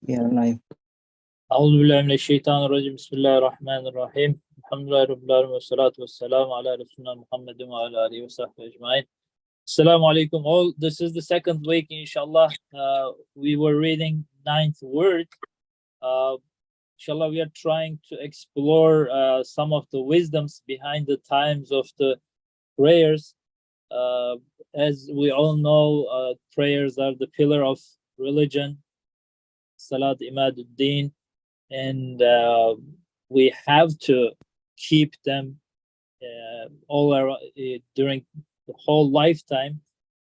Yeah, live. أعوذ بالله من الشيطان الرجيم بسم الله الرحمن الرحيم الحمد لله رب العالمين والصلاة والسلام على رسولنا محمد وعلى آله وصحبه أجمعين. Assalamu alaikum all. This is the second week, inshallah. We were reading ninth word. Inshallah, we are trying to explore some of the wisdoms behind the times of the prayers. As we all know, prayers are the pillar of religion. Salat Imaduddin. And we have to keep them during the whole lifetime.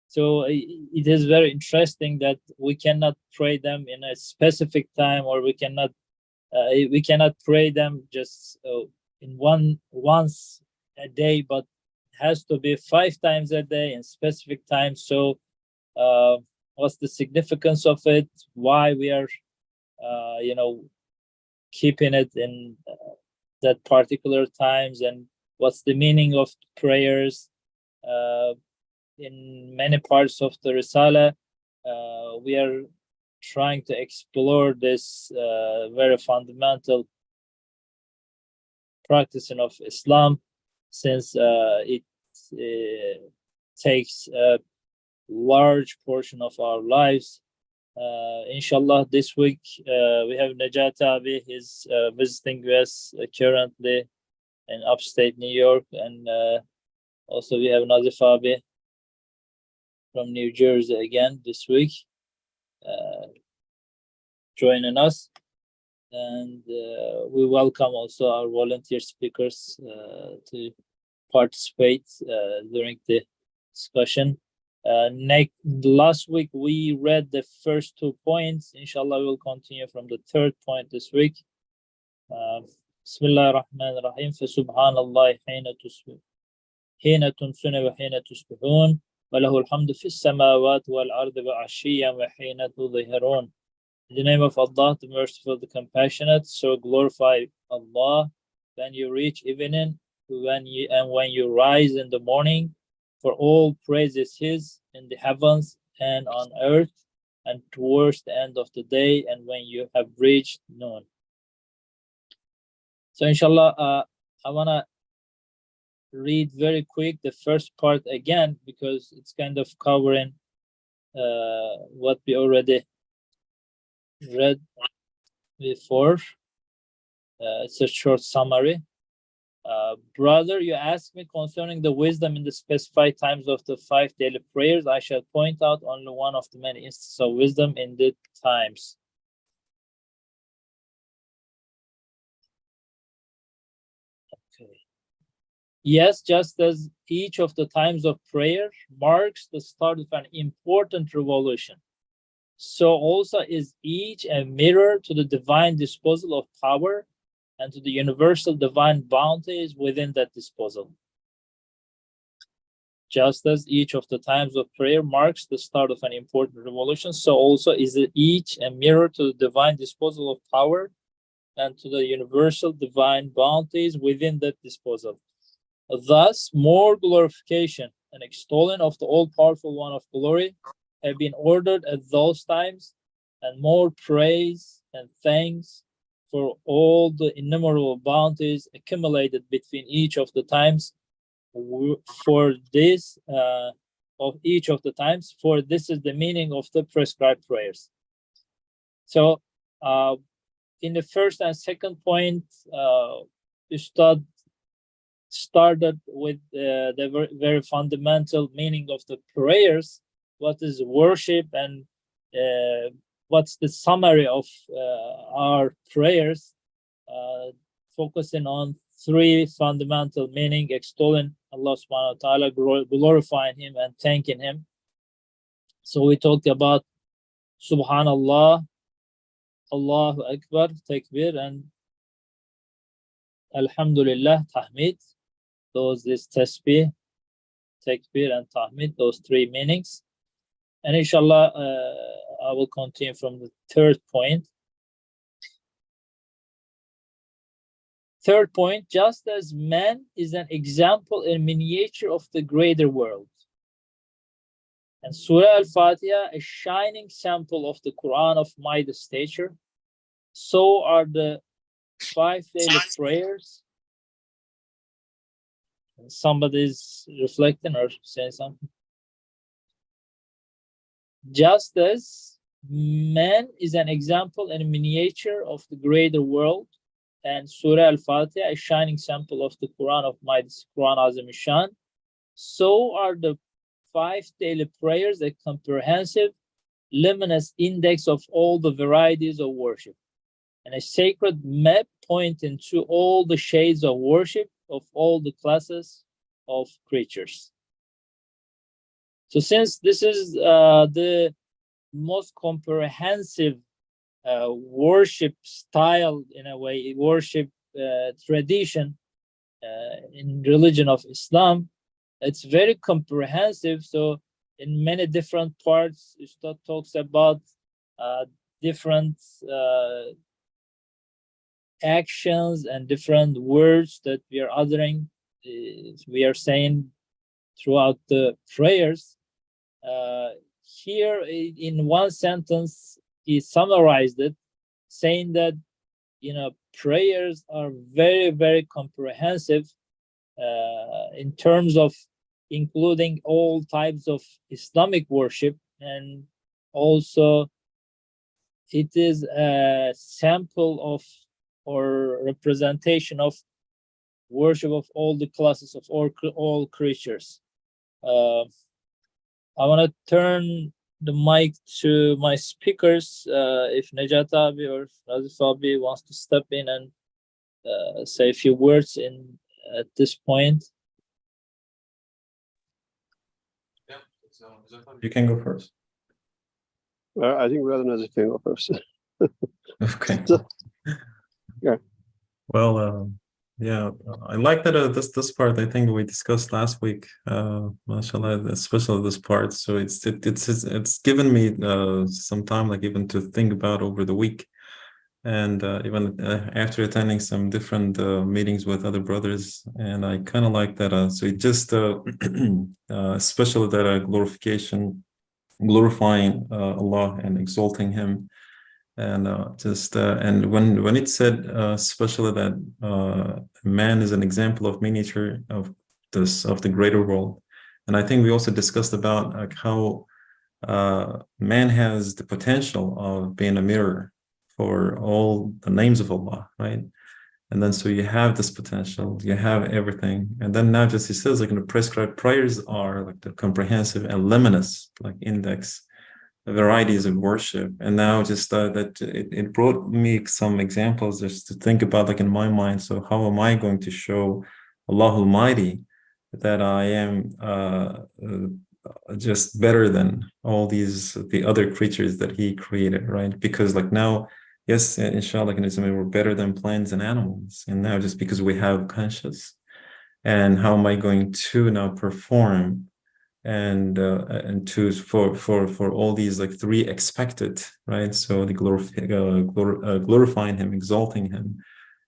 So it is very interesting that we cannot pray them in a specific time, or we cannot pray them just in once a day, but it has to be 5 times a day in specific times. So what's the significance of it? Why we are keeping it in that particular times, and what's the meaning of prayers? In many parts of the Risale, we are trying to explore this very fundamental practicing of Islam, since it takes a large portion of our lives. Inshallah, this week we have Najat Abi. He's visiting us currently in upstate New York, and also we have Nazif Abi from New Jersey again this week joining us, and we welcome also our volunteer speakers to participate during the discussion. Last week we read the first 2 points. Inshallah, we will continue from the third point this week. Bismillah ar-Rahman ar-Rahim. فسبحان حين تمسون وحين تصبحون وله الحمد في السماوات والأرض وعشيا وحين تظهرون. In the name of Allah, the Merciful, the Compassionate. So glorify Allah when you reach evening, when you rise in the morning. For all praise is His in the heavens and on earth, and towards the end of the day, and when you have reached noon. So inshallah, I want to read very quick the first part again, because it's kind of covering what we already read before. It's a short summary. Brother, you asked me concerning the wisdom in the specified times of the 5 daily prayers. I shall point out only one of the many instances of wisdom in the times. Okay. Yes, just as each of the times of prayer marks the start of an important revolution, so also is each a mirror to the divine disposal of power and to the universal divine bounties within that disposal. Just as each of the times of prayer marks the start of an important revolution, so also is each a mirror to the divine disposal of power and to the universal divine bounties within that disposal. Thus, more glorification and extolling of the all-powerful One of glory have been ordered at those times, and more praise and thanks for all the innumerable bounties accumulated between each of the times. For this of each of the times, for this is the meaning of the prescribed prayers. So in the first and second point, Ustad started with the very fundamental meaning of the prayers. What is worship, and what's the summary of our prayers, focusing on 3 fundamental meaning: extolling Allah subhanahu wa ta'ala, glorifying Him, and thanking Him. So we talked about Subhanallah, Allahu Akbar, Takbir, and Alhamdulillah, Tahmid. Those is Tasbih, Takbir, and Tahmid, those 3 meanings. And inshallah, I will continue from the third point. Third point, just as man is an example in miniature of the greater world, and Surah Al-Fatiha a shining sample of the Quran of mighty stature, So are the 5 daily prayers. Somebody's reflecting or saying something. Just as man is an example and miniature of the greater world, and Surah Al-Fatiha, a shining sample of the Quran of Mighty Quran Azim Shan, so are the 5 daily prayers a comprehensive, luminous index of all the varieties of worship, and a sacred map pointing to all the shades of worship of all the classes of creatures. So since this is the most comprehensive worship style, in a way, worship tradition in religion of Islam, it's very comprehensive. So in many different parts, Ustad talks about different actions and different words that we are uttering, we are saying throughout the prayers. Here in one sentence, he summarized it, saying that, prayers are very, very comprehensive in terms of including all types of Islamic worship, and also it is a sample of or representation of worship of all the classes of all creatures. I want to turn the mic to my speakers. If Nejat Abi or Nazif Abi wants to step in and say a few words at this point. Yeah, you can go first. I think rather Nazif can go first. Okay. Yeah. Well, yeah, I like that this part. I think we discussed last week, mashallah, especially this part. So it's given me some time, like even to think about over the week, and even after attending some different meetings with other brothers, and I kind of like that. So it just especially that glorifying Allah and exalting Him. And and when it said especially that man is an example of miniature of the greater world, and I think we also discussed about like how man has the potential of being a mirror for all the names of Allah, right? And then so you have this potential, you have everything, and then now just he says like the prescribed prayers are like the comprehensive and luminous like index varieties of worship. And now just that it brought me some examples just to think about like in my mind. So how am I going to show Allah Almighty that I am just better than all the other creatures that He created, right? Because like now, yes, inshallah, we're better than plants and animals, and now just because we have conscious, and how am I going to now perform and to for all these like 3 expected, right? So the glorifying Him, exalting Him,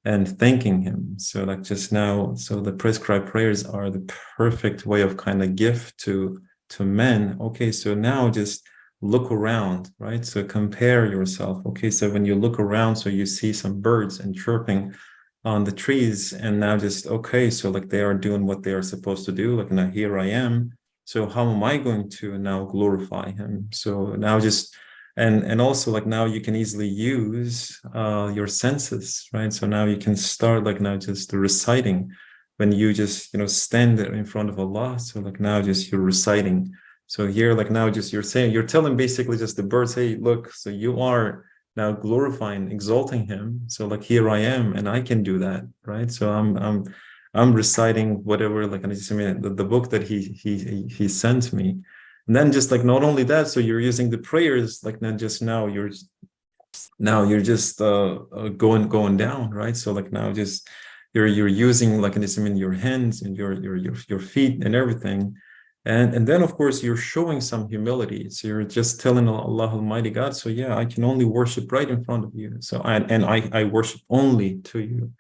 and thanking Him. So like just now, so the prescribed prayers are the perfect way of kind of gift to men. Okay, so now just look around, right? So compare yourself. Okay, so when you look around, so you see some birds and chirping on the trees, and now just okay, so like they are doing what they are supposed to do. Like now here I am. So how am I going to now glorify Him? So now just, and also like now you can easily use your senses, right? So now you can start like now just reciting when you just, stand there in front of Allah. So like now just you're reciting. So here, like now just you're telling basically just the birds, hey, look, so you are now glorifying, exalting Him. So like here I am, and I can do that, right? So I'm reciting whatever, like the book that he sent me, and then just like not only that, so you're using the prayers, like not just now you're just going down, right? So like now just you're using like your hands and your feet and everything, and then of course you're showing some humility. So you're just telling Allah Almighty God, so yeah, I can only worship right in front of you. So I worship only to you.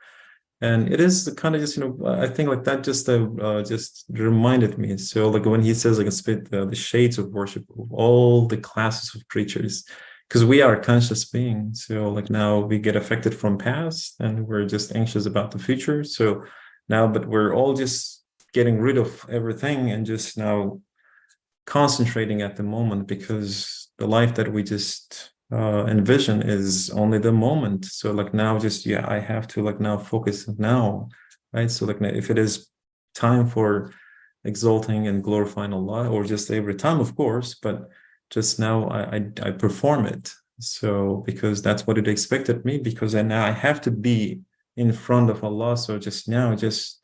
And it is kind of just, I think like that just reminded me. So like when he says like the shades of worship of all the classes of creatures, because we are conscious beings. So like now we get affected from past and we're just anxious about the future. So now, but we're all just getting rid of everything and just now concentrating at the moment, because the life that we just envision is only the moment. So like now just, yeah, I have to like now focus now, right? So like if it is time for exalting and glorifying Allah, or just every time, of course, but just now I perform it. So because that's what it expected me, because then now I have to be in front of Allah. So just now,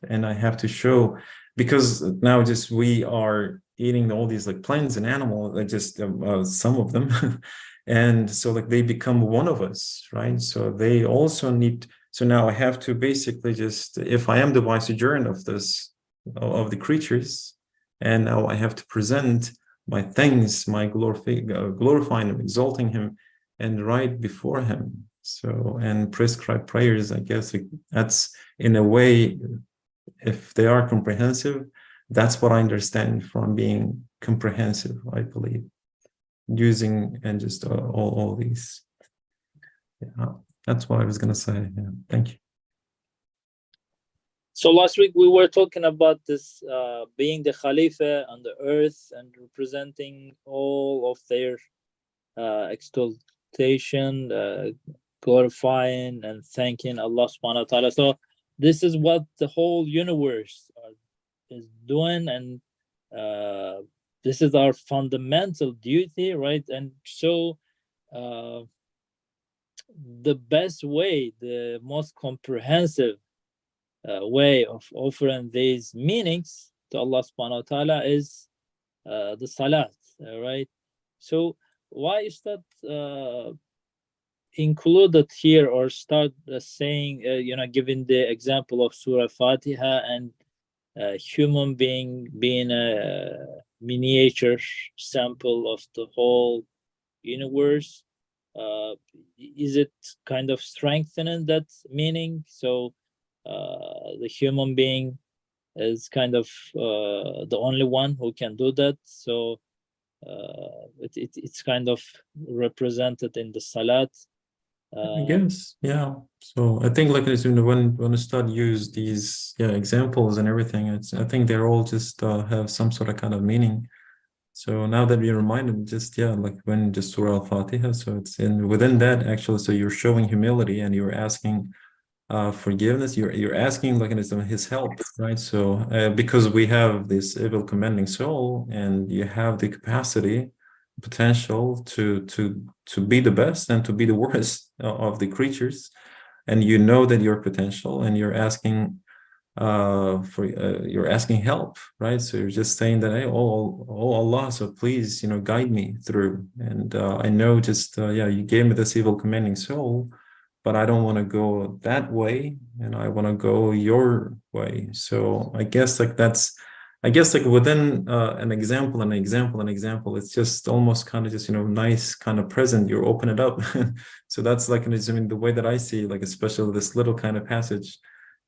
and I have to show, because now just we are eating all these like plants and animals, like just some of them, and so like they become one of us, right? So they also need. So now I have to basically just, if I am the vicegerent of this, of the creatures, and now I have to present my things, my glorifying him, exalting him, and right before him. So, and prescribed prayers, I guess that's in a way, if they are comprehensive, that's what I understand from being comprehensive, I believe, using and just all these. Yeah, that's what I was going to say. Yeah, thank you. So last week we were talking about this being the Khalifa on the earth and representing all of their exaltation, glorifying and thanking Allah subhanahu wa ta'ala. So this is what the whole universe is doing, and this is our fundamental duty, right? And so the best way, the most comprehensive way of offering these meanings to Allah subhanahu wa ta'ala is the Salat, right? So why is that included here, or start saying, giving the example of Surah Fatiha and human being being a miniature sample of the whole universe? Is it kind of strengthening that meaning? So the human being is kind of the only one who can do that. So it's kind of represented in the Salat. I guess, yeah. So I think like when I start use these examples and everything, I think they're all just have some sort of kind of meaning. So now that you reminded, just like when just Surah Al-Fatiha, so it's within that actually. So you're showing humility and you're asking forgiveness. You're asking like his help, right? So because we have this evil commanding soul, and you have the capacity, potential to be the best and to be the worst of the creatures, and you know that your potential, and you're asking you're asking help, right? So you're just saying that, hey, oh Allah, so please guide me through, and I know just you gave me this evil commanding soul, but I don't want to go that way, and I want to go your way. So I guess like within an example, it's just almost kind of just nice kind of present. You open it up, so that's like the way that I see, like especially this little kind of passage.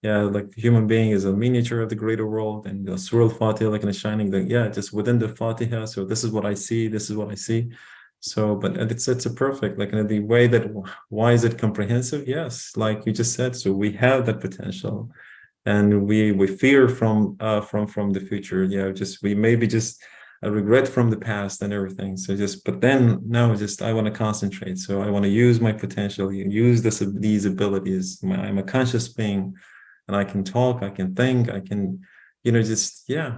Yeah, like the human being is a miniature of the greater world, and the Surah Al-Fatiha, like in a shining, just within the Fatiha. So this is what I see. This is what I see. So, but it's a perfect, like in the way that, why is it comprehensive? Yes, like you just said. So we have that potential, and we fear from the future. Yeah, just we maybe just a regret from the past and everything. So but then now just I want to concentrate. So I want to use my potential, use these abilities. I'm a conscious being, and I can talk, I can think, I can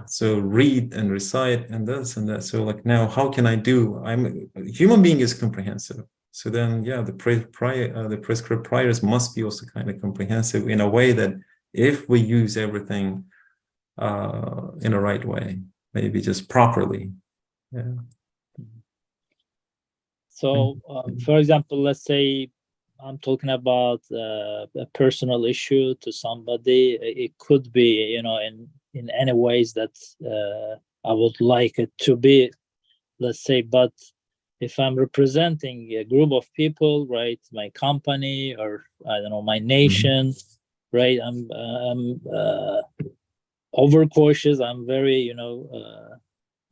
so read and recite and this and that. So like now, how can I do? A human being is comprehensive. So then the prescribed prayers must be also kind of comprehensive in a way that if we use everything in a right way, maybe just properly. Yeah. So for example, let's say I'm talking about a personal issue to somebody. It could be, in any ways that I would like it to be, let's say. But if I'm representing a group of people, right, my company, or I don't know, my nation, right, I'm overcautious. I'm very,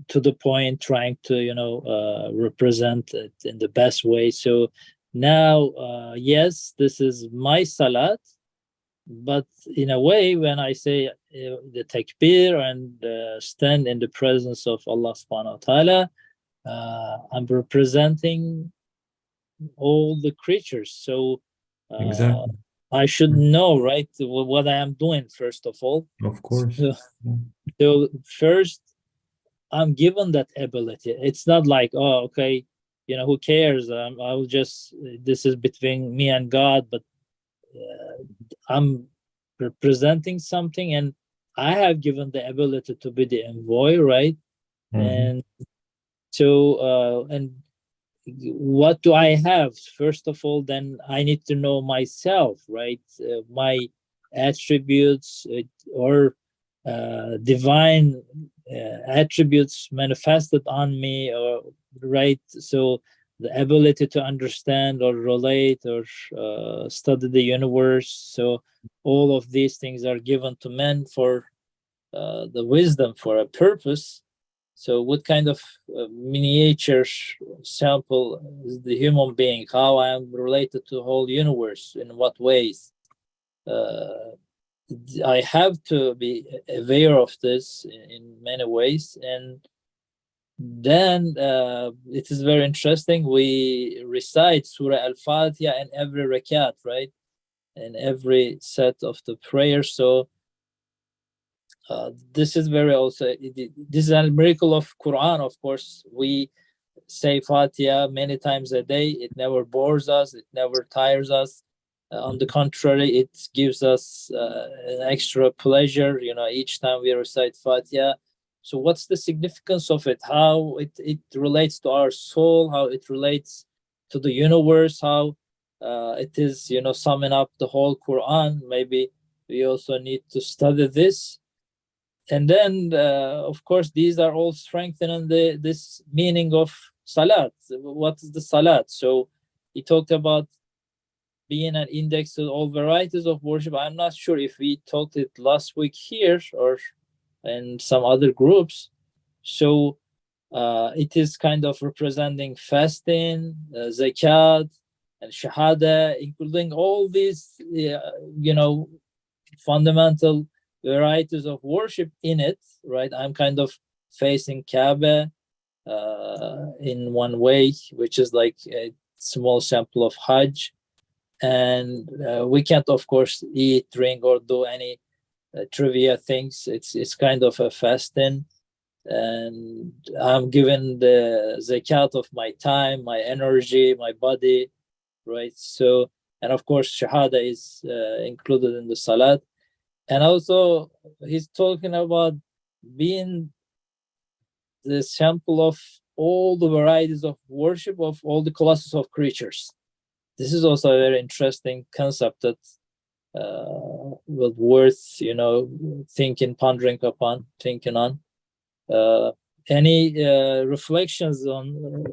to the point, trying to represent it in the best way. So now, yes, this is my salat, but in a way, when I say the takbir and stand in the presence of Allah subhanahu wa ta'ala, I'm representing all the creatures. So Exactly. I should know, right, what I am doing, first of all. Of course. So first, I'm given that ability. It's not like, oh, okay, who cares? I will just, this is between me and God, but I'm representing something, and I have given the ability to be the envoy, right? And so, and what do I have? First of all, then I need to know myself, right? My attributes or divine attributes manifested on me, or right? So the ability to understand or relate or study the universe. So all of these things are given to men for the wisdom, for a purpose. So what kind of miniature sample is the human being? How I am related to the whole universe? In what ways? I have to be aware of this in many ways. And then it is very interesting. We recite Surah Al-Fatiha in every rakat, right? In every set of the prayer. So this is very also, this is a miracle of Quran. Of course, we say Fatiha many times a day. It never bores us. It never tires us. On the contrary, it gives us an extra pleasure, each time we recite Fatiha. So what's the significance of it? How it relates to our soul, how it relates to the universe, how it is, summing up the whole Quran. Maybe we also need to study this. And then, of course, these are all strengthening this meaning of Salat. What is the Salat? So he talked about being an index to all varieties of worship. I'm not sure if we talked it last week here or in some other groups. So it is kind of representing fasting, zakat, and shahada, including all these, fundamental varieties of worship in it, right? I'm kind of facing Kaaba in one way, which is like a small sample of Hajj. And we can't, of course, eat, drink, or do any trivia things. It's kind of a fasting. And I'm given the zakat of my time, my energy, my body, right? So, and of course, shahada is included in the salat. And also, he's talking about being the sample of all the varieties of worship of all the classes of creatures. This is also a very interesting concept that was worth, thinking, pondering upon, thinking on. Any reflections on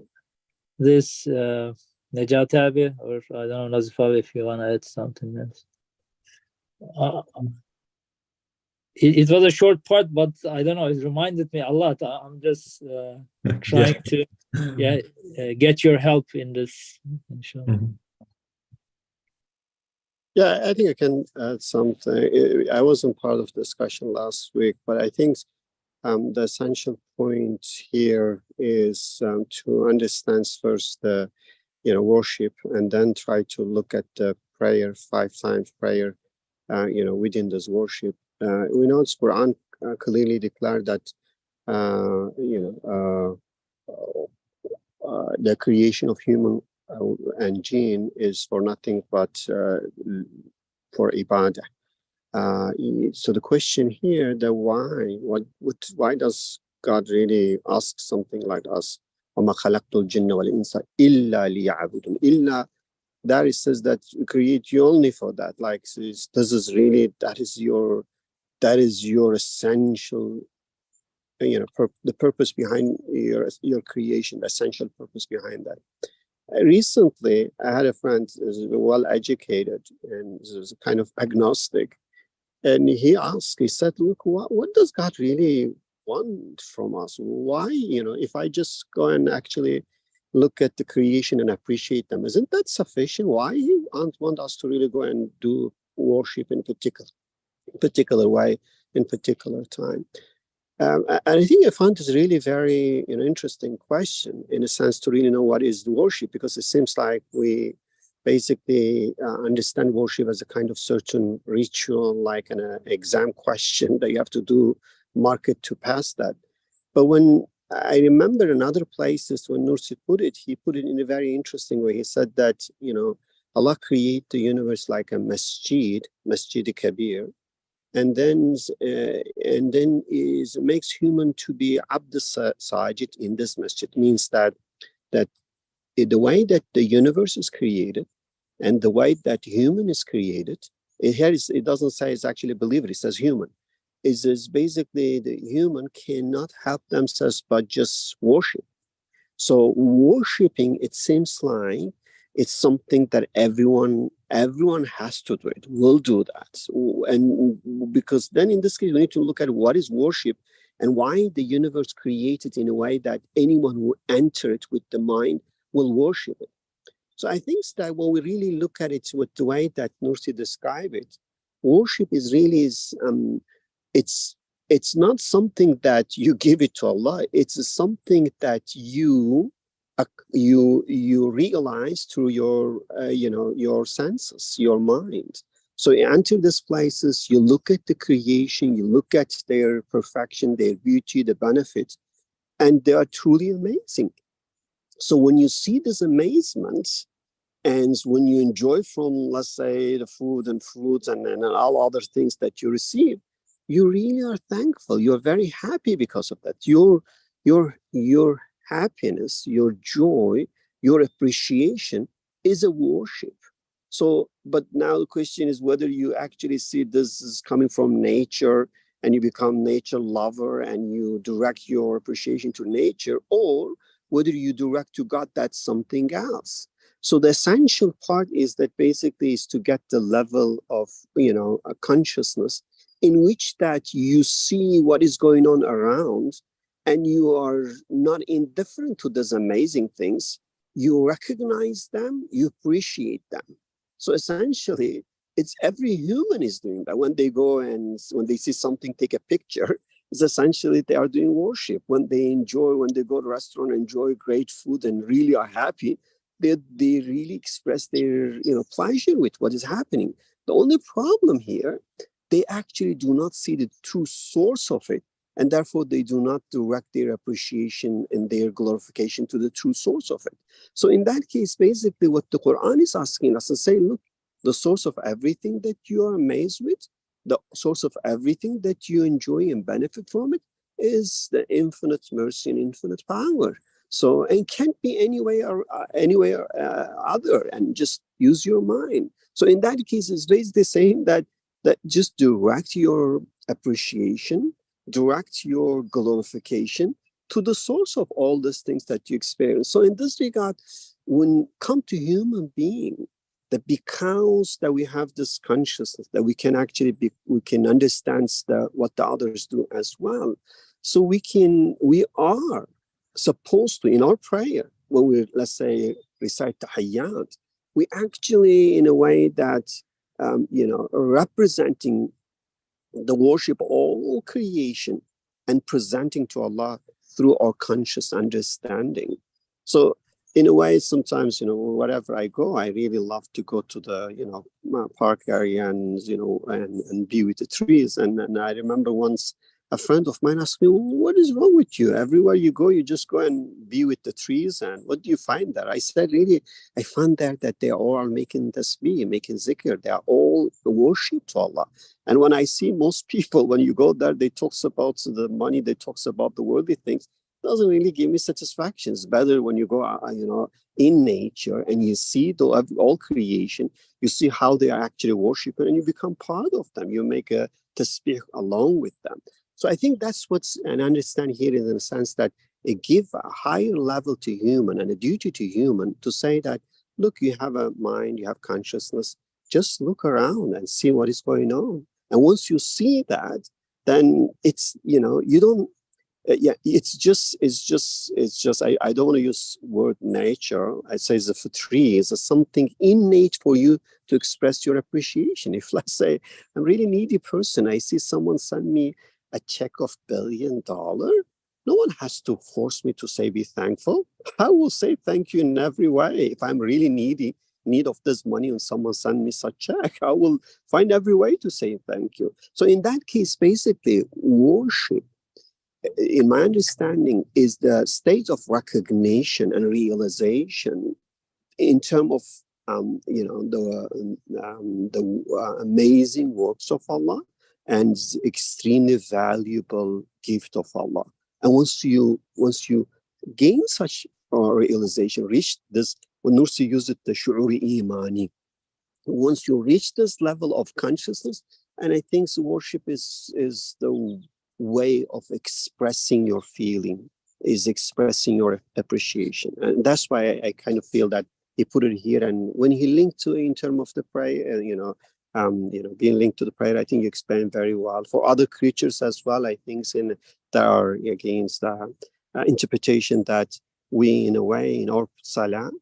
this, Nejat Abi, or I don't know, Nazif Abi, if you want to add something else? It was a short part, but I don't know, it reminded me a lot. I'm just trying to get your help in this, inshallah. Yeah, I think I can add something. I wasn't part of the discussion last week, but I think the essential point here is to understand first the worship, and then try to look at the prayer, 5 times prayer, within this worship. We know it's Quran clearly declared that the creation of human and jinn is for nothing but for ibadah. So the question here, the why does God really ask something like us? وَمَا خَلَقْتُ الْجِنَّ وَالْإِنسَ إِلَّا لِيَعْبُدُونَ. Illa, there it says that we create you only for that. Like, this is really, that is your essential, the purpose behind your creation, the essential purpose behind that. Recently, I had a friend who's well educated and is kind of agnostic, and he said, "Look, what does God really want from us? Why, if I just go and actually look at the creation and appreciate them, isn't that sufficient? Why you want us to really go and do worship in particular way, in particular time? And I think I found this really very interesting question, in a sense, to really know what is the worship, because it seems like we basically understand worship as a kind of certain ritual, like an exam question that you have to do, mark it to pass that. But when I remember in other places when Nursi put it, he put it in a very interesting way. He said that, Allah created the universe like a masjid kabir, and then makes human to be abd sajid in this masjid. Means that the way that the universe is created and the way that human is created, it doesn't say it's actually a believer, it says human. Is basically the human cannot help themselves but just worship. So worshiping, it seems like it's something that everyone has to do it, will do that. And because then in this case, we need to look at what is worship and why the universe created in a way that anyone who enter it with the mind will worship it. So I think that when we really look at it with the way that Nursi described it, worship is really it's not something that you give it to Allah. It's something that you realize through your senses, your mind. So you enter these places, you look at the creation, you look at their perfection, their beauty, the benefit, and they are truly amazing. So when you see this amazement, and when you enjoy from, let's say, the food and fruits and all other things that you receive, you really are thankful. You're very happy because of that. Your happiness, your joy, your appreciation is a worship. So, but now the question is whether you actually see this is coming from nature and you become nature lover and you direct your appreciation to nature, or whether you direct to God, that's something else. So the essential part is that basically is to get the level of, a consciousness in which that you see what is going on around and you are not indifferent to those amazing things. You recognize them, you appreciate them. So essentially, it's every human is doing that. When they go and when they see something, take a picture, it's essentially they are doing worship. When they go to a restaurant, enjoy great food and really are happy, they really express their pleasure with what is happening. The only problem here, they actually do not see the true source of it, and therefore they do not direct their appreciation and their glorification to the true source of it. So in that case, basically what the Quran is asking us to say, look, the source of everything that you are amazed with, the source of everything that you enjoy and benefit from it, is the infinite mercy and infinite power. So it can't be any way or other, and just use your mind. So in that case, it's basically saying that just direct your appreciation, direct your glorification to the source of all these things that you experience. So in this regard, when come to human being, that because that we have this consciousness that we can actually we can understand what the others do as well. So we are supposed to, in our prayer, when we, let's say, recite tahiyyat, we actually, in a way that, representing the worship of all creation and presenting to Allah through our conscious understanding. So in a way, sometimes, wherever I go, I really love to go to the, park area and, and be with the trees. And I remember once a friend of mine asked me, what is wrong with you? Everywhere you go, you just go and be with the trees. And what do you find there? I said, really, I found there that they are all making tasbih, making zikr. They are all worship to Allah. And when I see most people, when you go there, they talks about the money, they talks about the worldly things. It doesn't really give me satisfaction. It's better when you go, in nature and you see all creation, you see how they are actually worshiping and you become part of them. You make a tasbih along with them. So I think that's what's an understand here in the sense that it gives a higher level to human and a duty to human to say that, look, you have a mind, you have consciousness, just look around and see what is going on. And once you see that, then it's, you don't Yeah, I don't want to use word nature. I say the fitree is something innate for you to express your appreciation. If, let's say, I'm a really needy person, I see someone send me a check of $1 billion, no one has to force me to say be thankful. I will say thank you in every way. If I'm really need of this money and someone send me such check, I will find every way to say thank you. So in that case, basically, worship, in my understanding, is the state of recognition and realization in terms of the amazing works of Allah and extremely valuable gift of Allah. And once you gain such realization, reach this, when Nursi used it, the shu'uri imani. Once you reach this level of consciousness, and I think worship is the way of expressing your feeling, is expressing your appreciation. And that's why I kind of feel that he put it here. And when he linked to in terms of the prayer, being linked to the prayer, I think you explained very well. For other creatures as well, I think there are against the interpretation that we, in a way, in our salah,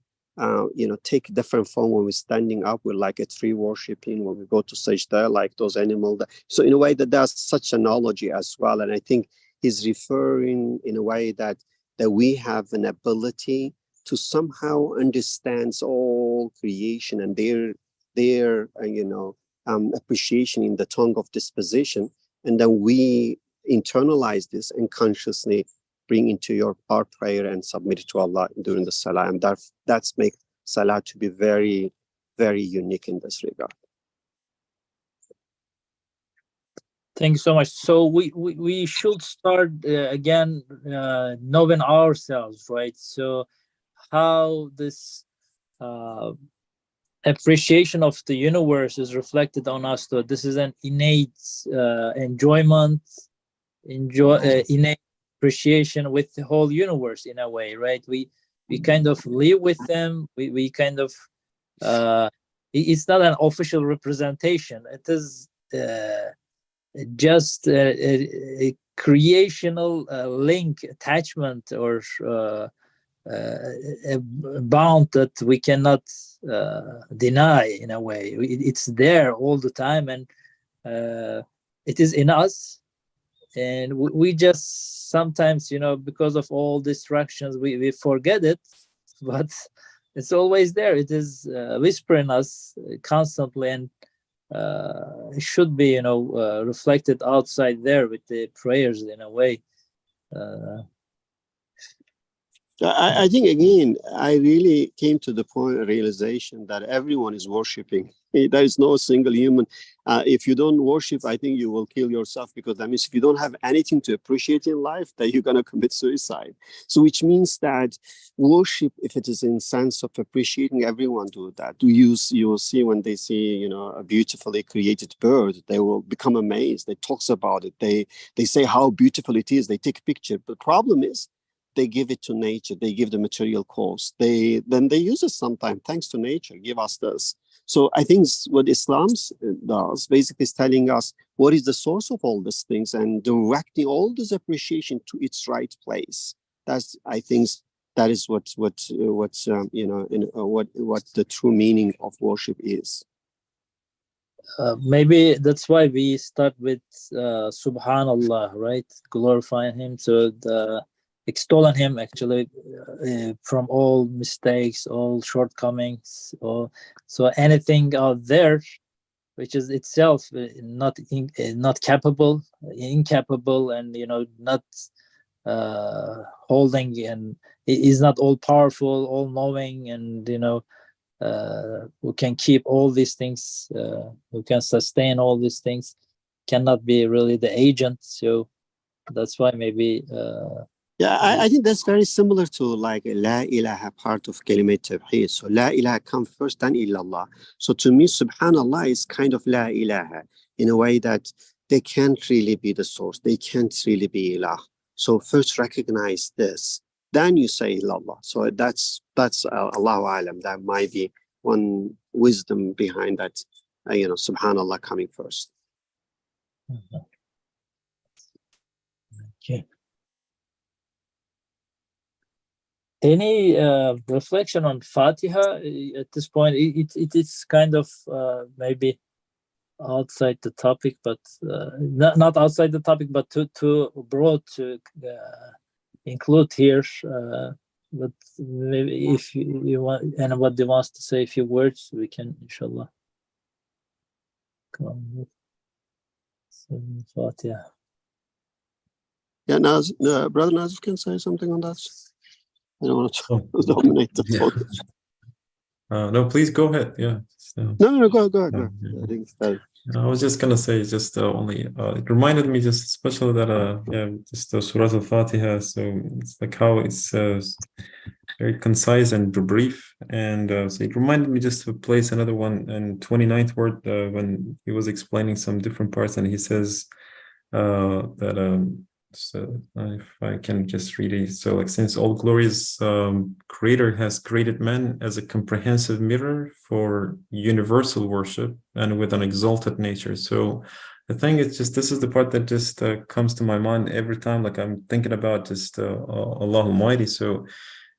take different form. When we're standing up, we're like a tree worshiping. When we go to sajda, like those animals. So in a way that there's such analogy as well. And I think he's referring in a way that we have an ability to somehow understand all creation and their appreciation in the tongue of disposition. And then we internalize this and consciously bring into our prayer and submit it to Allah during the salah. And that's make salah to be very, very unique in this regard. Thank you so much. So we should start again knowing ourselves, right? So how this appreciation of the universe is reflected on us. So this is an innate enjoyment, innate appreciation with the whole universe in a way, right? We kind of live with them. We kind of it's not an official representation. It is just a creational link, attachment, or a bound that we cannot deny in a way. It's there all the time, and it is in us. And we just sometimes, because of all distractions, we forget it, but it's always there. It is whispering us constantly, and it should be, reflected outside there with the prayers in a way. I think, again, I really came to the realization that everyone is worshiping. There is no single human. If you don't worship, I think you will kill yourself, because that means if you don't have anything to appreciate in life, that you're going to commit suicide. So which means that worship, if it is in sense of appreciating, everyone do that. You will see when they see, a beautifully created bird, they will become amazed. They talk about it. They say how beautiful it is. They take a picture. But the problem is, they give it to nature. They give the material cause. Then they use it sometimes. Thanks to nature, give us this. So I think what Islam does basically is telling us what is the source of all these things and directing all this appreciation to its right place. I think that is what the true meaning of worship is. Maybe that's why we start with Subhanallah, right? Glorifying Him. So extolling Him actually from all mistakes, all shortcomings, so anything out there which is itself not capable, incapable, and not holding, and is not all powerful, all knowing, and who can keep all these things, who can sustain all these things, cannot be really the agent. So that's why maybe yeah, I think that's very similar to like La ilaha, part of Kalimat Tawheed. So La ilaha comes first, then illallah. So to me, Subhanallah is kind of La ilaha, in a way that they can't really be the source. They can't really be ilah. So first recognize this, then you say illallah. So that's Allahu Alam. That might be one wisdom behind that, Subhanallah coming first. Okay. Any reflection on Fatiha at this point? It is kind of maybe outside the topic, but not outside the topic, but too broad to include here. But maybe if you want, anybody wants to say a few words, we can, inshallah, come with some Fatiha. Yeah, Brother Nazif can say something on that. I don't want to dominate the talk. No, please go ahead. Yeah. So, No, go ahead. yeah. I think I was just gonna say, just only it reminded me just especially that just Surah Al-Fatiha. So it's like how it's very concise and brief, and so it reminded me just to place another one in 29th word when he was explaining some different parts, and he says that so if I can just read it. So like, since all glorious creator has created man as a comprehensive mirror for universal worship and with an exalted nature. So the thing is just, this is the part that just comes to my mind every time, like I'm thinking about just Allah Almighty. So,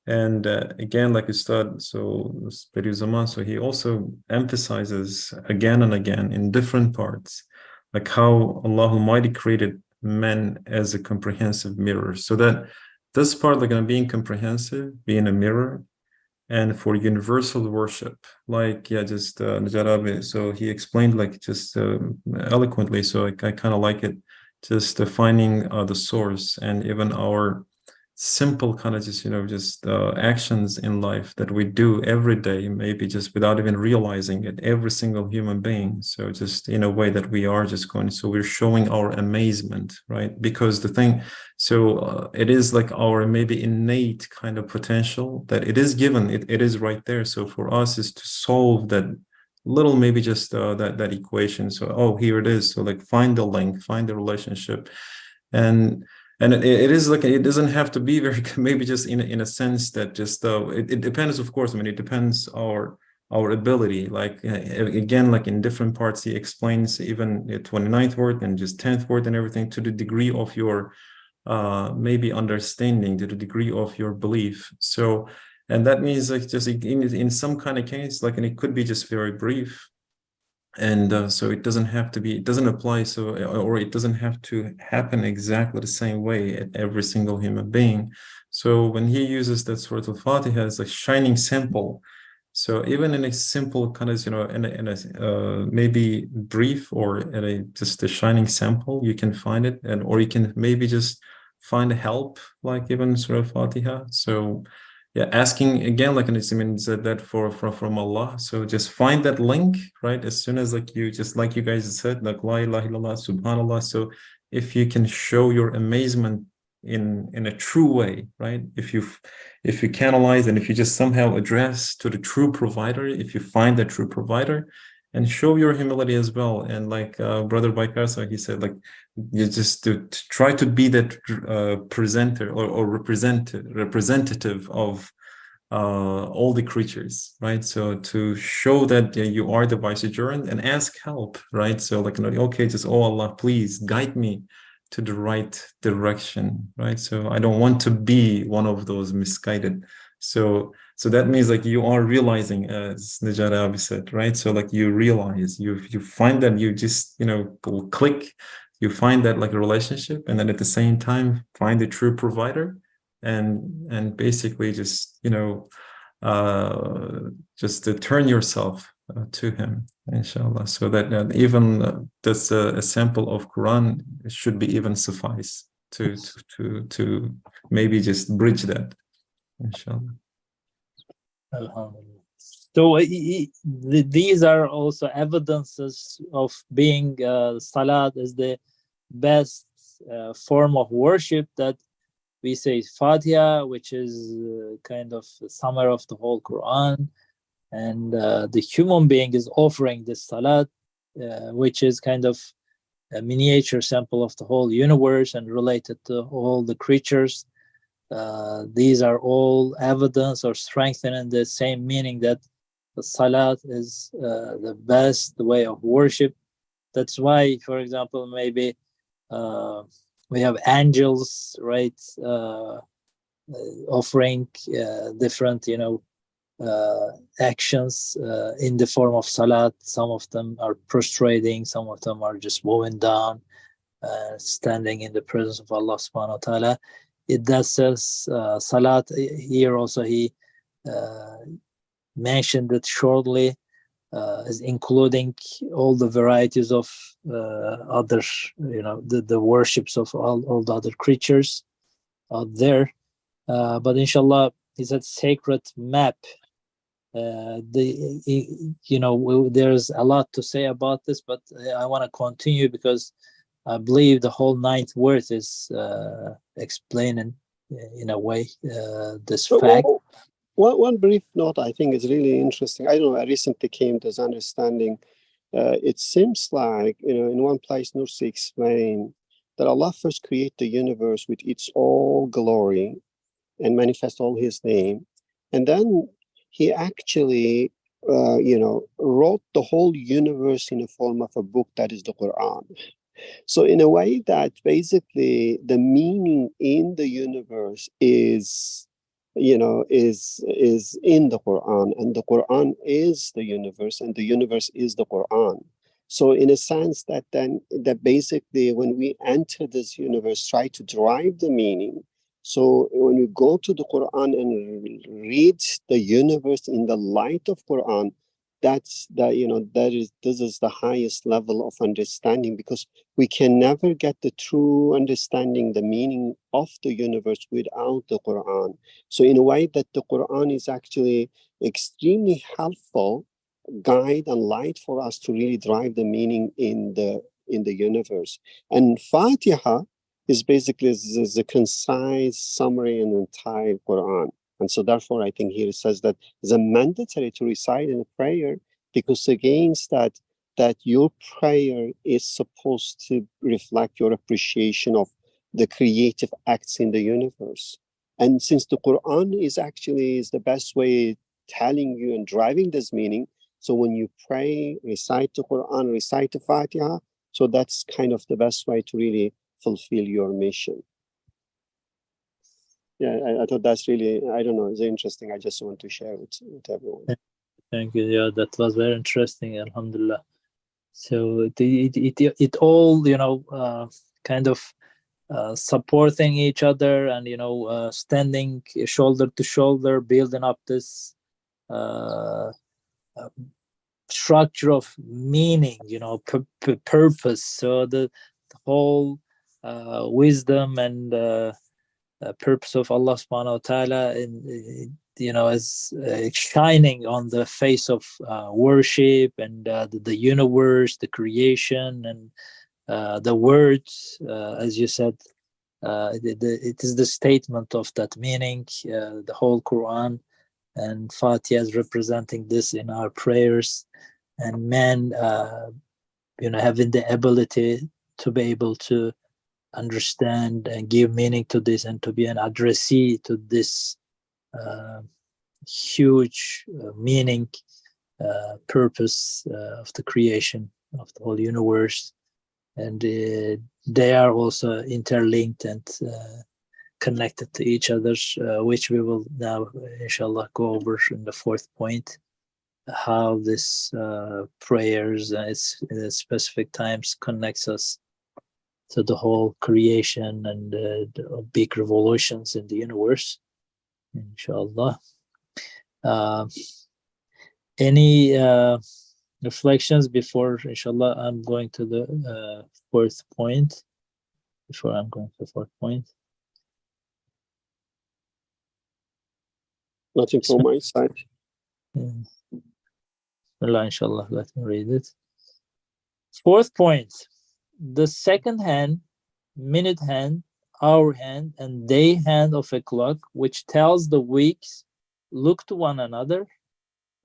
and again, like Ustad, so Bediuzzaman, so he also emphasizes again and again in different parts, like how Allah Almighty created men as a comprehensive mirror. So that this part, like being comprehensive, being a mirror, and for universal worship, like just Najarabi. So he explained like just eloquently. So I kind of like it, just finding the source, and even our simple kind of just just actions in life that we do every day, maybe just without even realizing it, every single human being. So just in a way that we are just going, so we're showing our amazement, right? Because the thing, so it is like our maybe innate kind of potential that it is given, it is right there. So for us is to solve that little, maybe just that equation. So, oh, here it is. So like find the link, find the relationship. And it is like, it doesn't have to be very, maybe just in a sense that just it depends, of course. I mean, it depends our ability. Like again, like in different parts, he explains even the 29th word and just 10th word and everything, to the degree of your maybe understanding, to the degree of your belief. So, and that means like just in some kind of case, like, and it could be just very brief. And so it doesn't have to be, it doesn't apply, so, or it doesn't have to happen exactly the same way at every single human being. So when he uses that sort of Fatiha as a shining sample, so even in a simple kind of, in a maybe brief, or in a just a shining sample, you can find it, and or you can maybe just find help, like even Surah Fatiha. So yeah, asking again, like, and it's, I mean, said that from Allah. So just find that link, right? As soon as like you, just like you guys said, like la ilaha illallah, subhanallah. So if you can show your amazement in a true way, right? If you canalize, and if you just somehow address to the true provider, if you find that true provider, and show your humility as well. And like Brother Baikasa, he said, like, you just to try to be that presenter or representative of all the creatures, right? So to show that you are the vicegerent, and ask help, right? So like, okay, just, oh Allah, please guide me to the right direction, right? So I don't want to be one of those misguided. So that means like you are realizing, as Najat Abi said, right? So like you realize, you find that you just go click, you find that like a relationship, and then at the same time find the true provider, and basically just just to turn yourself to him, inshallah. So that even that's a sample of Quran should be even suffice to maybe just bridge that, inshallah. So these are also evidences of being Salat is the best form of worship, that we say Fatiha, which is kind of a summary of the whole Quran, and the human being is offering this Salat, which is kind of a miniature sample of the whole universe and related to all the creatures. These are all evidence or strengthening the same meaning that the Salat is the best way of worship. That's why, for example, maybe we have angels, right? offering different, actions in the form of salat. Some of them are prostrating, some of them are just bowing down, standing in the presence of Allah subhanahu wa ta'ala. It does says salat here also. He mentioned it shortly, is including all the varieties of other, the worships of all the other creatures out there. But inshallah, it's a sacred map. There's a lot to say about this, but I want to continue because I believe the whole ninth verse is explaining in a way this fact. One brief note I think is really interesting. I don't know, I recently came to this understanding. It seems like, in one place Nursi explained that Allah first created the universe with its all glory and manifest all his name. And then he actually, wrote the whole universe in the form of a book that is the Quran. So in a way that basically the meaning in the universe is in the Quran, and the Quran is the universe, and the universe is the Quran. So in a sense that basically when we enter this universe, try to derive the meaning. So when you go to the Quran and read the universe in the light of Quran, this is the highest level of understanding, because we can never get the true understanding, the meaning of the universe without the Quran. So in a way that the Quran is actually extremely helpful guide and light for us to really drive the meaning in the universe. And Fatiha is basically is a concise summary in the entire Quran. And so therefore, I think here it says that it's mandatory to recite in a prayer, because against that your prayer is supposed to reflect your appreciation of the creative acts in the universe. And since the Quran is the best way telling you and driving this meaning, so when you pray, recite the Quran, recite the Fatiha, so that's kind of the best way to really fulfill your mission. Yeah, I thought that's really, I don't know, it's interesting. I just want to share with everyone. Thank you. Yeah, that was very interesting. Alhamdulillah. So it all, kind of supporting each other and, standing shoulder to shoulder, building up this structure of meaning, purpose. So the whole wisdom and purpose of Allah subhanahu wa ta'ala is shining on the face of worship and the universe, the creation, and the words, as you said, it is the statement of that meaning, the whole Quran and Fatiha is representing this in our prayers, and man having the ability to be able to understand and give meaning to this and to be an addressee to this huge meaning, purpose of the creation of the whole universe. And they are also interlinked and connected to each other, which we will now inshallah go over in the fourth point, how this prayers at specific times connects us to the whole creation and the big revolutions in the universe, inshallah. Any reflections before, inshallah, I'm going to the fourth point? Before I'm going to the fourth point? Nothing from my side. Allah, inshallah, let me read it. Fourth point. The second hand, minute hand, hour hand, and day hand of a clock, which tells the weeks, look to one another,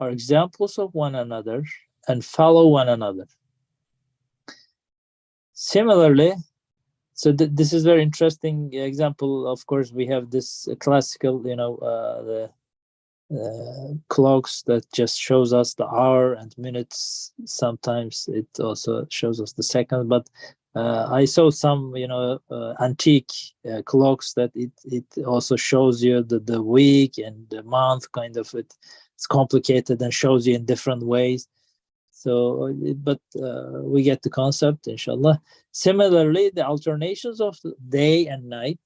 are examples of one another, and follow one another. Similarly, so this is very interesting example. Of course, we have this classical, the clocks that just shows us the hour and minutes. Sometimes it also shows us the second, but I saw some, antique clocks that it also shows you the week and the month, kind of it's complicated and shows you in different ways. So, but we get the concept, inshallah. Similarly, the alternations of the day and night,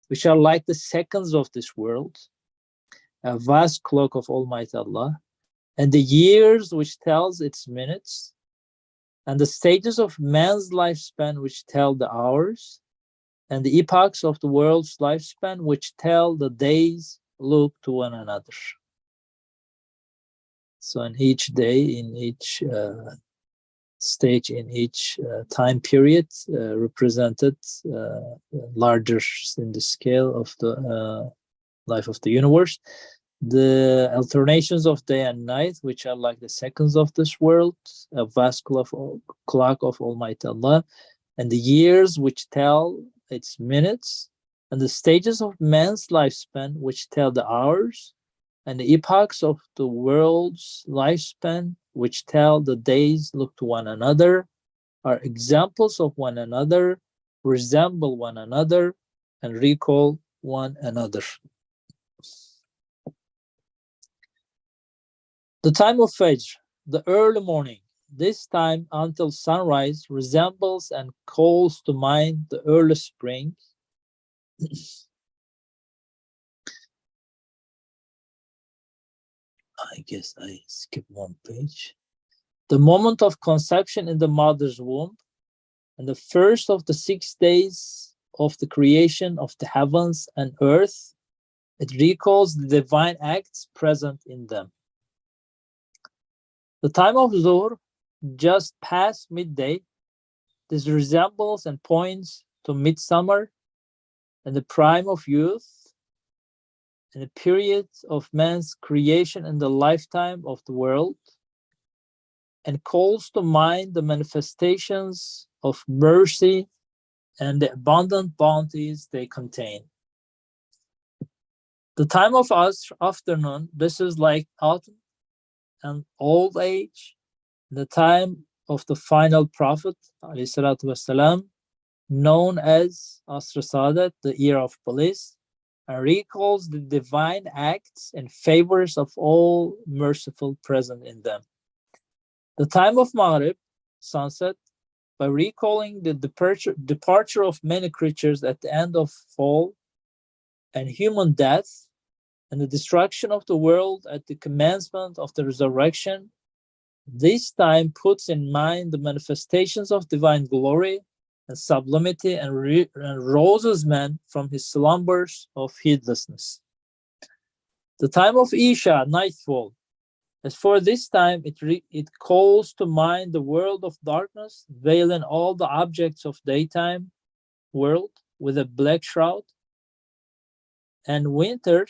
which are like the seconds of this world, a vast clock of Almighty Allah, and the years which tells its minutes, and the stages of man's lifespan which tell the hours, and the epochs of the world's lifespan which tell the days look to one another. So in each day, in each stage, in each time period, represented larger in the scale of the life of the universe. The alternations of day and night, which are like the seconds of this world, a vast clock of Almighty Allah, and the years which tell its minutes, and the stages of man's lifespan which tell the hours, and the epochs of the world's lifespan which tell the days look to one another, are examples of one another, resemble one another, and recall one another. The time of Fajr, the early morning, this time until sunrise, resembles and calls to mind the early spring. I guess I skipped one page. The moment of conception in the mother's womb, and the first of the 6 days of the creation of the heavens and earth, it recalls the divine acts present in them. The time of Zuhr, just past midday, this resembles and points to midsummer and the prime of youth, and the period of man's creation in the lifetime of the world, and calls to mind the manifestations of mercy and the abundant bounties they contain. The time of afternoon, this is like autumn and old age, the time of the final prophet, والسلام, known as Asr Sadat, the year of bliss, and recalls the divine acts and favors of all merciful present in them. The time of Maghrib, sunset, by recalling the departure of many creatures at the end of fall, and human death, and the destruction of the world at the commencement of the resurrection, this time puts in mind the manifestations of divine glory and sublimity, and rouses man from his slumbers of heedlessness. The time of Isha, nightfall, as for this time, it calls to mind the world of darkness, veiling all the objects of daytime world with a black shroud, and winter,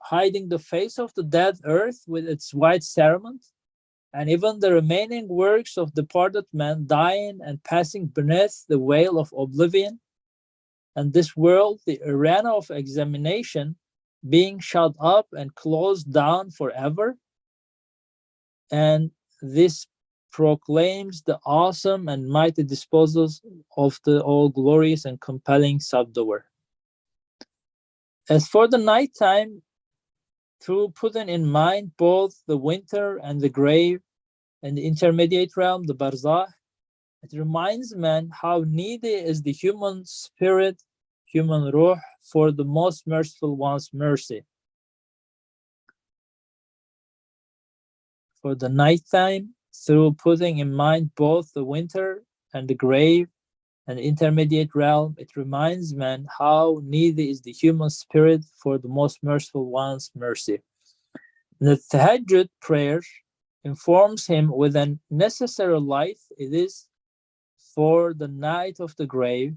hiding the face of the dead earth with its white cerement, and even the remaining works of departed men dying and passing beneath the veil of oblivion, and this world, the arena of examination, being shut up and closed down forever. And this proclaims the awesome and mighty disposals of the all-glorious and compelling subdoer. As for the nighttime, through putting in mind both the winter and the grave and the intermediate realm, the barzakh, it reminds man how needy is the human spirit, human ruh, for the most merciful one's mercy. For the nighttime, through putting in mind both the winter and the grave and the intermediate realm, it reminds man how needy is the human spirit for the most merciful one's mercy. And the tahajjud prayer informs him with a necessary light it is for the night of the grave.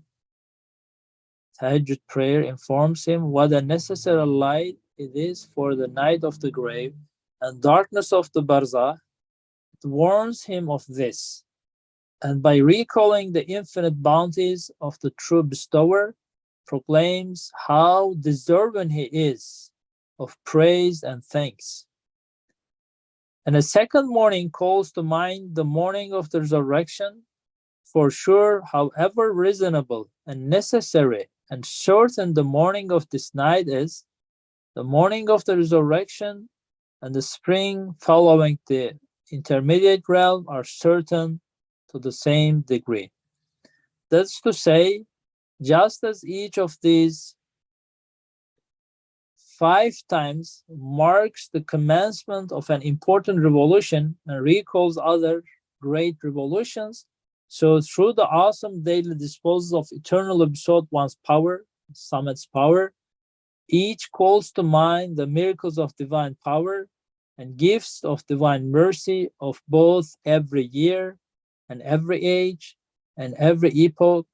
Tahajjud prayer informs him what a necessary light it is for the night of the grave and darkness of the barzakh. It warns him of this. And by recalling the infinite bounties of the true bestower, proclaims how deserving he is of praise and thanks. And the second morning calls to mind the morning of the resurrection. For sure, however reasonable and necessary and certain the morning of this night is, the morning of the resurrection and the spring following the intermediate realm are certain to the same degree. That's to say, just as each of these 5 times marks the commencement of an important revolution and recalls other great revolutions, so through the awesome daily disposal of eternal episode one's power, summit's power, each calls to mind the miracles of divine power and gifts of divine mercy of both every year and every age and every epoch.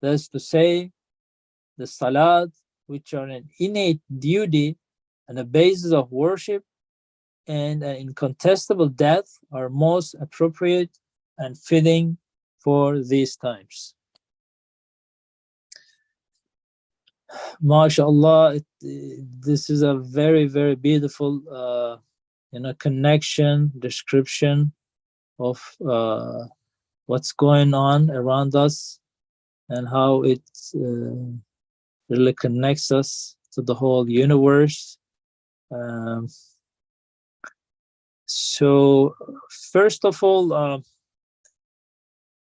That's to say, the Salat, which are an innate duty and a basis of worship and an incontestable death, are most appropriate and fitting for these times. MashaAllah, this is a very, very beautiful connection, description of what's going on around us and how it really connects us to the whole universe. So first of all,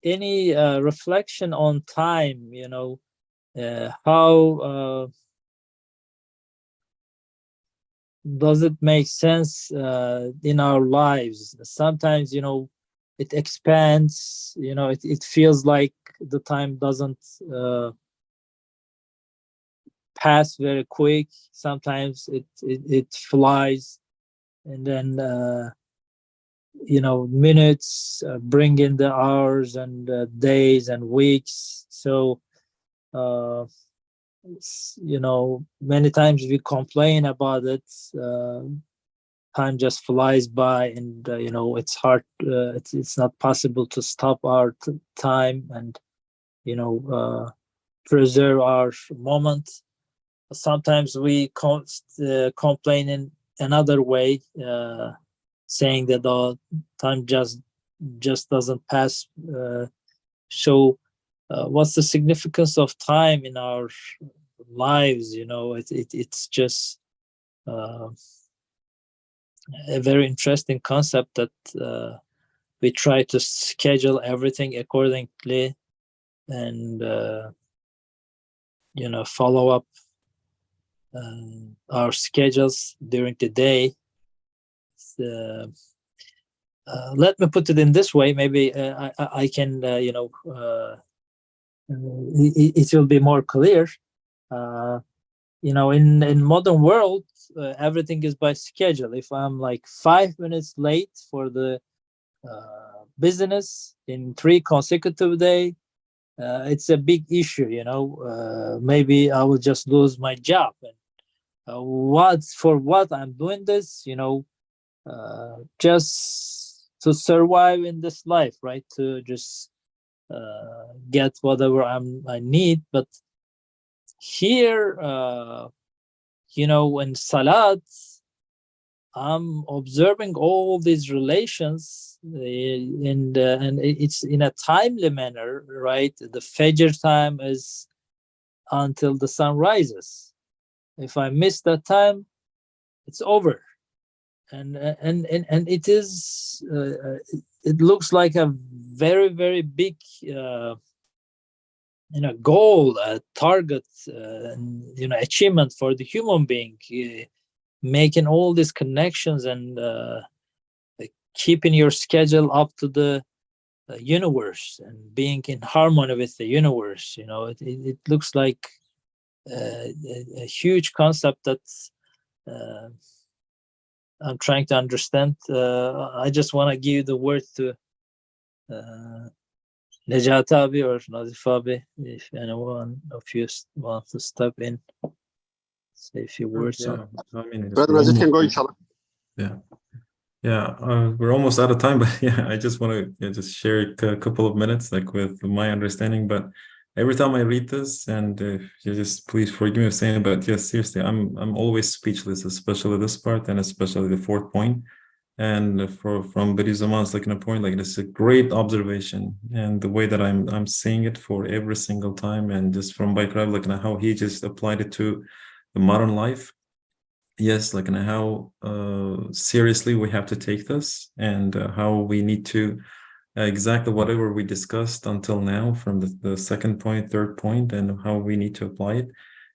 any reflection on time, how does it make sense in our lives? Sometimes, it expands, it feels like the time doesn't pass very quick. Sometimes it flies, and then minutes bring in the hours and days and weeks. So many times we complain about it. Time just flies by, and it's hard. It's not possible to stop our time and preserve our moment. Sometimes we complain in another way, saying that the time just doesn't pass. So what's the significance of time in our lives? It's just a very interesting concept that we try to schedule everything accordingly and follow up our schedules during the day. Let me put it in this way. Maybe I can, it will be more clear. In modern world, everything is by schedule. If I'm like 5 minutes late for the business in 3 consecutive days, it's a big issue. Maybe I will just lose my job. And what I'm doing this, just to survive in this life, right? To just get whatever I need. But here, in Salat, I'm observing all these relations, and it's in a timely manner, right? The Fajr time is until the sun rises. If I miss that time, it's over. And it is it looks like a very, very big goal, a target, achievement for the human being, making all these connections and keeping your schedule up to the universe and being in harmony with the universe. It looks like a huge concept that I'm trying to understand. I just want to give the word to Nejat Abi or Nazif Abi, if anyone of you wants to step in, say a few words. Yeah, I mean, Brother Nazif can go, inshallah. Yeah, we're almost out of time, but yeah, I just want to just share a couple of minutes, like with my understanding. But every time I read this, and you just please forgive me for saying, but yes, seriously, I'm always speechless, especially this part, and especially the fourth point. And from Bediuzzaman's like in a point, like it's a great observation, and the way that I'm seeing it for every single time, and just from Baikrab, like how he just applied it to the modern life. Yes, like how seriously we have to take this, and how we need to exactly whatever we discussed until now from the second point, third point, and how we need to apply it.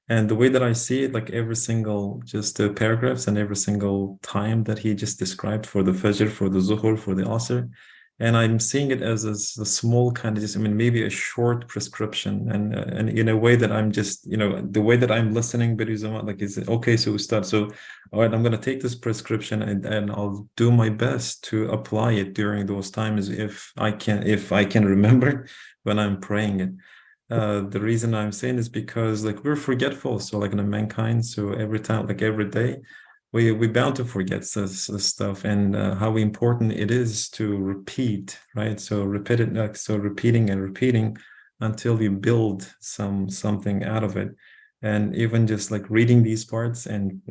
And the way that I see it, like every single just paragraphs and every single time that he just described for the Fajr, for the Zuhur, for the Asr, and I'm seeing it as a small kind of just, I mean, maybe a short prescription, and in a way that I'm just, the way that I'm listening, Bediuzzaman, like is okay, so we start. So, all right, I'm gonna take this prescription, and I'll do my best to apply it during those times if I can remember when I'm praying it. The reason I'm saying is because like we're forgetful, so like in a mankind, so every time, like every day, we bound to forget this stuff, and how important it is to repeat, right? So repeat it, like so repeating and repeating until you build something out of it. And even just like reading these parts and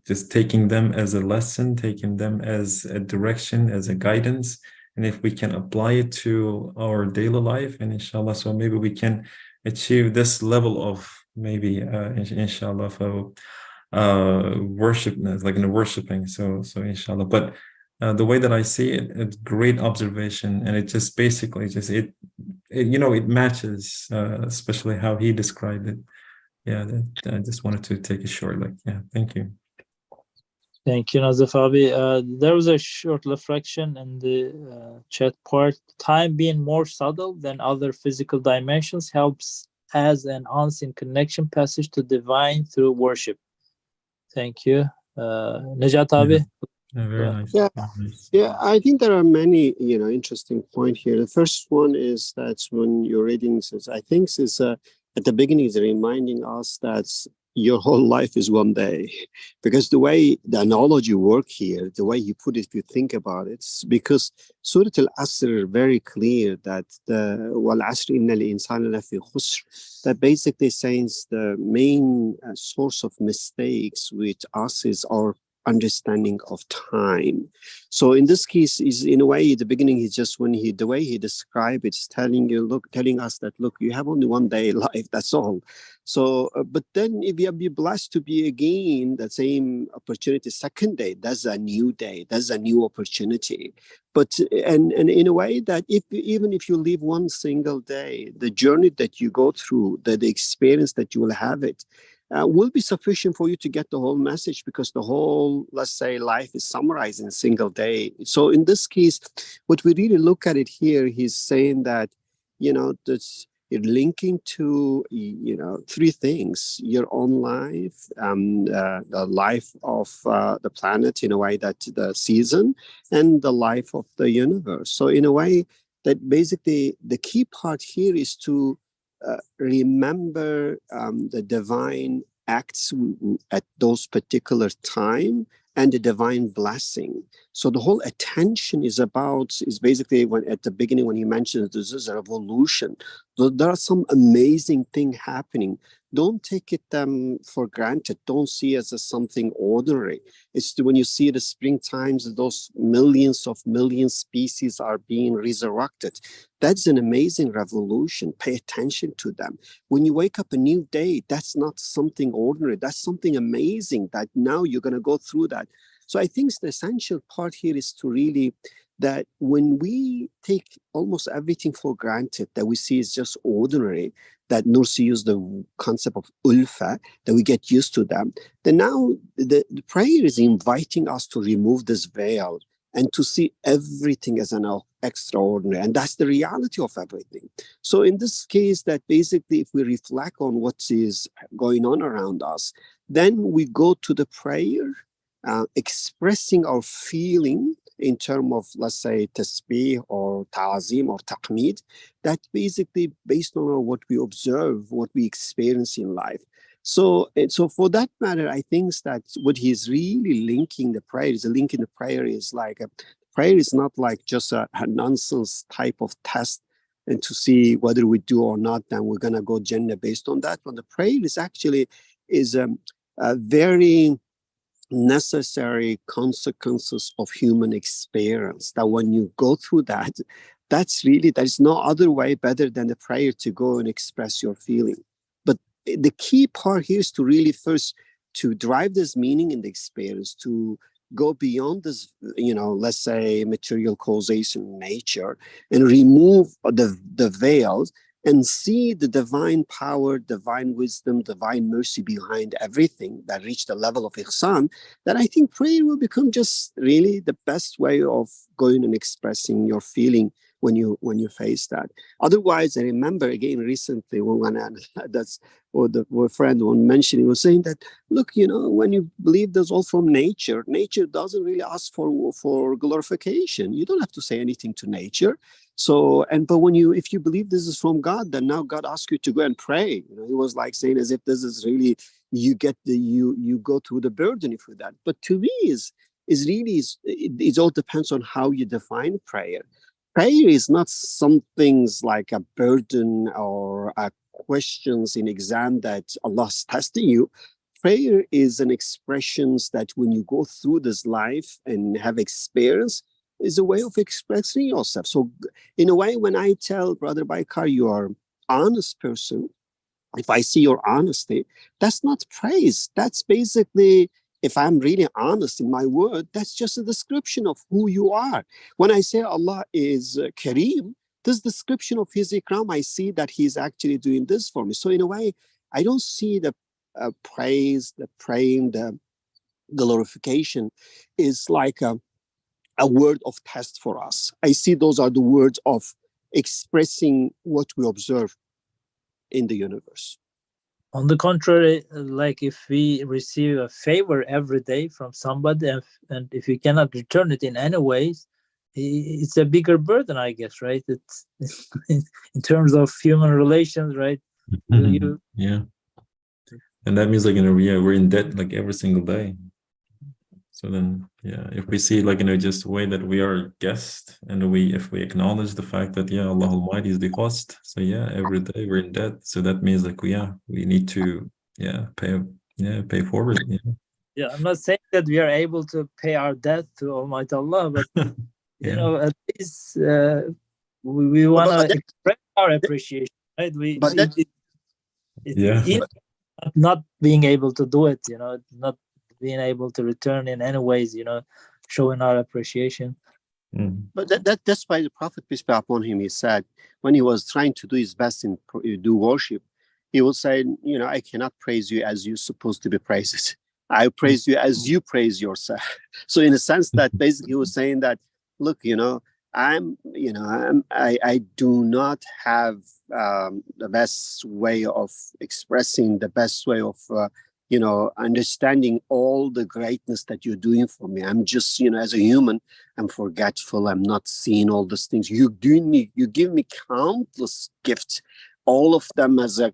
just taking them as a lesson, taking them as a direction, as a guidance, and if we can apply it to our daily life, and inshallah, so maybe we can achieve this level of maybe inshallah worshipness, like in the worshiping. So inshallah. But the way that I see it, it's great observation, and it just basically just it it matches, especially how he described it. Yeah, I just wanted to take it short. Like, yeah, thank you. Thank you, Nazif Abi. There was a short reflection in the chat part. Time being more subtle than other physical dimensions helps as an unseen connection passage to divine through worship. Thank you. Najat Abi. Yeah, very nice. Yeah. Very nice. Yeah, I think there are many, interesting point here. The first one is that when you're reading this, I think is at the beginning is reminding us that your whole life is one day, because the way the analogy work here, the way you put it, if you think about it, because Surah Al-Asr very clear that the wal asr innal insana lafi khusr, that basically says the main source of mistakes with us is our understanding of time. So in this case, is in a way, at the beginning, he's just the way he described it, is telling us that, look, you have only one day life, that's all. So, but then if you be blessed to be again the same opportunity, second day, that's a new day, that's a new opportunity. But, and in a way that even if you live one single day, the journey that you go through, the experience that you will have it, will be sufficient for you to get the whole message, because the whole, let's say, life is summarized in a single day. So in this case, what we really look at it here, he's saying that, that's you're linking to, three things: your own life, the life of the planet, in a way that the season, and the life of the universe. So in a way that basically the key part here is to remember the divine acts at those particular time, and the divine blessing. So the whole attention is basically when at the beginning when he mentions this is a revolution. So there are some amazing thing happening. Don't take it for granted. Don't see it as something ordinary. It's when you see the spring times, those millions species are being resurrected. That's an amazing revolution. Pay attention to them. When you wake up a new day, that's not something ordinary. That's something amazing that now you're going to go through that. So I think the essential part here is to really that when we take almost everything for granted that we see is just ordinary, that Nursi used the concept of ulfa, that we get used to them, then now the prayer is inviting us to remove this veil and to see everything as an extraordinary. And that's the reality of everything. So in this case, that basically if we reflect on what is going on around us, then we go to the prayer, expressing our feeling in terms of, let's say, tasbih or ta'zim or taqmeed, that basically based on what we observe, what we experience in life. So for that matter, I think that what he's really linking the prayer is linking the prayer is like prayer is not like just a nonsense type of test and to see whether we do or not, then we're going to go Jannah based on that. But the prayer is actually a very necessary consequences of human experience, that when you go through that, there's no other way better than the prayer to go and express your feeling. But the key part here is to really first to drive this meaning in the experience, to go beyond this, let's say material causation nature, and remove the veils and see the divine power, divine wisdom, divine mercy behind everything, that reach the level of ihsan, that I think prayer will become just really the best way of going and expressing your feeling when you face that. Otherwise, I remember again recently a friend one mentioning was saying that, look, when you believe there's all from nature doesn't really ask for glorification. You don't have to say anything to nature. So, but if you believe this is from God, then now God asks you to go and pray. He was like saying as if this is really, you go through the burden for that. But to me it all depends on how you define prayer. Prayer is not some things like a burden or a questions in exam that Allah is testing you. Prayer is an expressions that when you go through this life and have experience, is a way of expressing yourself. So in a way, when I tell Brother Baikar, you are honest person, if I see your honesty, that's not praise. That's basically, if I'm really honest in my word, that's just a description of who you are. When I say Allah is Kareem, this description of his ikram, I see that he's actually doing this for me. So in a way, I don't see the praise, the praying, the glorification is like a word of test for us. I see those are the words of expressing what we observe in the universe. On the contrary, like if we receive a favor every day from somebody, and if we cannot return it in any ways, it's a bigger burden, I guess, right? It's in terms of human relations, right? Yeah. And that means we're in debt like every single day. So then, if we see just the way that we are guests, and if we acknowledge the fact that Allah Almighty is the host, so every day we're in debt. So that means we need to pay forward. Yeah, I'm not saying that we are able to pay our debt to Almighty Allah, but at least we want to express our appreciation, right? Not being able to do it, not being able to return in any ways, showing our appreciation. But that's why the Prophet, peace be upon him, he said, when he was trying to do his best in do worship, he would say, I cannot praise you as you're supposed to be praised. I praise you as you praise yourself. So in a sense that basically he was saying that, look, I do not have the best way of expressing, the best way of understanding all the greatness that you're doing for me. I'm just, as a human, I'm forgetful. I'm not seeing all those things. You give me countless gifts, all of them as a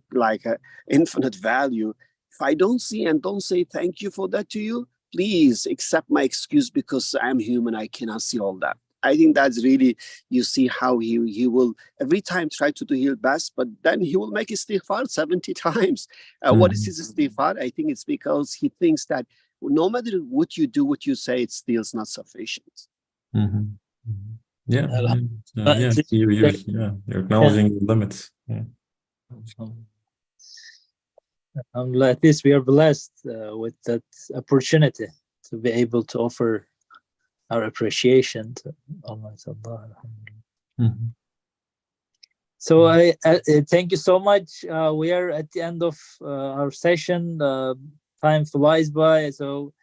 infinite value. If I don't see and don't say thank you for that to you, please accept my excuse because I'm human. I cannot see all that. I think that's really, you see how he will every time try to do his best, but then he will make istighfar 70 times. What is his istighfar? I think it's because he thinks that no matter what you do, what you say, it still is not sufficient. You're acknowledging the limits. At least we are blessed with that opportunity to be able to offer our appreciation to Almighty Allah. So I thank you so much. We are at the end of our session. Time flies by. So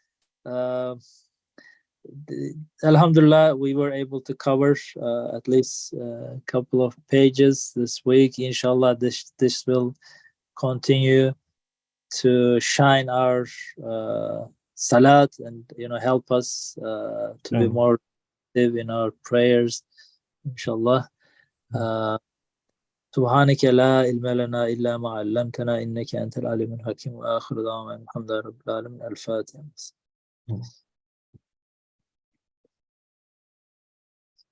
Alhamdulillah, we were able to cover at least a couple of pages this week. Inshallah, this will continue to shine our salat and help us to be more active in our prayers, inshallah. سبحانك لا علم لنا إلا ما علمتنا إنك أنت العليم الحكيم وآخر دعوانا الحمد لله رب العالمين. الفاتحة.